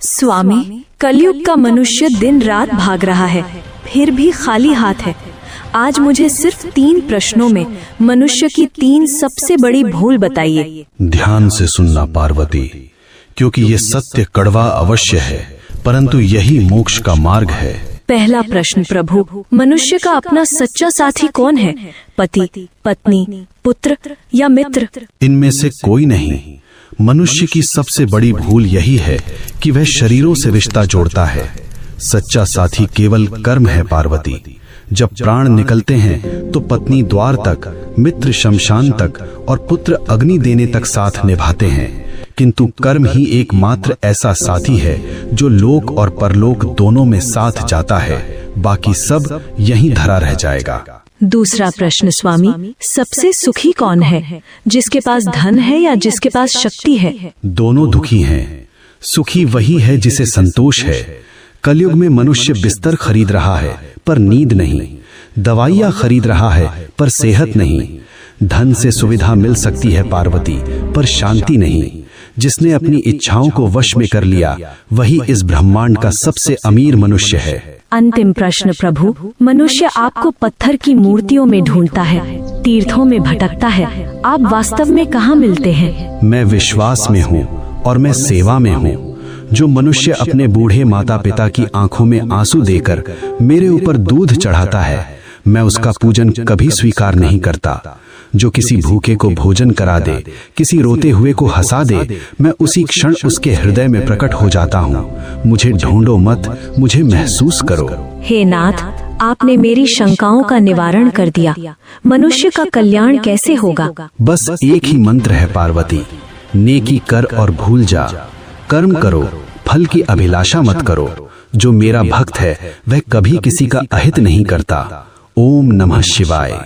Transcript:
स्वामी, कलयुग का मनुष्य दिन रात भाग रहा है, फिर भी खाली हाथ है। आज मुझे सिर्फ 3 प्रश्नों में मनुष्य की 3 सबसे बड़ी भूल बताइए। ध्यान से सुनना पार्वती, क्योंकि ये सत्य कड़वा अवश्य है, परंतु यही मोक्ष का मार्ग है। पहला प्रश्न प्रभु, मनुष्य का अपना सच्चा साथी कौन है? पति, पत्नी, पुत्र या मित्र? इनमें से कोई नहीं। मनुष्य की सबसे बड़ी भूल यही है कि वह शरीरों से रिश्ता जोड़ता है। सच्चा साथी केवल कर्म है पार्वती। जब प्राण निकलते हैं तो पत्नी द्वार तक, मित्र शमशान तक और पुत्र अग्नि देने तक साथ निभाते हैं, किंतु कर्म ही एकमात्र ऐसा साथी है जो लोक और परलोक दोनों में साथ जाता है। बाकी सब यहीं धरा रह जाएगा। दूसरा प्रश्न स्वामी, सबसे सुखी कौन है? जिसके पास धन है या जिसके पास शक्ति है? दोनों दुखी हैं। सुखी वही है जिसे संतोष है। कलयुग में मनुष्य बिस्तर खरीद रहा है पर नींद नहीं, दवाइयाँ खरीद रहा है पर सेहत नहीं। धन से सुविधा मिल सकती है पार्वती, पर शांति नहीं। जिसने अपनी इच्छाओं को वश में कर लिया वही इस ब्रह्मांड का सबसे अमीर मनुष्य है। अंतिम प्रश्न प्रभु, मनुष्य आपको पत्थर की मूर्तियों में ढूंढता है, तीर्थों में भटकता है, आप वास्तव में कहाँ मिलते हैं? मैं विश्वास में हूँ और मैं सेवा में हूँ। जो मनुष्य अपने बूढ़े माता पिता की आंखों में आंसू देकर मेरे ऊपर दूध चढ़ाता है, मैं उसका पूजन कभी स्वीकार नहीं करता। जो किसी भूखे को भोजन करा दे, किसी रोते हुए को हंसा दे, मैं उसी क्षण उसके हृदय में प्रकट हो जाता हूँ। मुझे ढूंढो मत, मुझे महसूस करो। हे नाथ, आपने मेरी शंकाओं का निवारण कर दिया। मनुष्य का कल्याण कैसे होगा? बस एक ही मंत्र है पार्वती, नेकी कर और भूल जा। कर्म करो, फल की अभिलाषा मत करो। जो मेरा भक्त है वह कभी किसी का अहित नहीं करता। ओम नमः शिवाय।